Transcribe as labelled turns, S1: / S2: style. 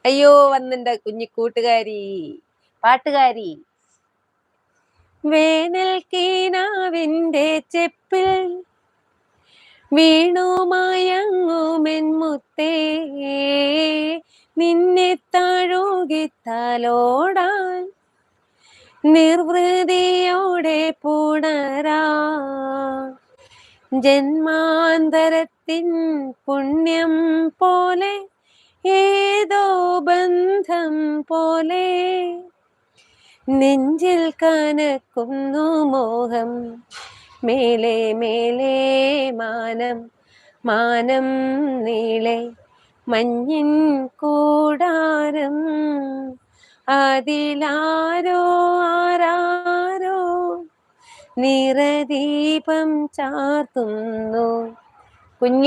S1: അയ്യോ വന്നെന്റെ കുഞ്ഞി കൂട്ടുകാരി പാട്ടുകാരി. വേനൽ കീനാവിന്റെ ചെപ്പിൽ വീണു മയങ്ങുമെൻ മുത്തേ, നിന്നെ തഴുകിത്തലോടാൻ നിർവൃതിയോടെ പുണരാ. ജന്മാന്തരത്തിൻ പുണ്യം പോലെ ഏതോ ബന്ധം പോലെ നെഞ്ചിൽ കനക്കുന്നു മോഹം. മേലെ മേലെ മാനം, മാനം നീളെ മഞ്ഞിൻ കൂടാരം. അതിലാരോ ആരാരോ നിറദീപം ചാർത്തുന്നു. കുഞ്ഞേ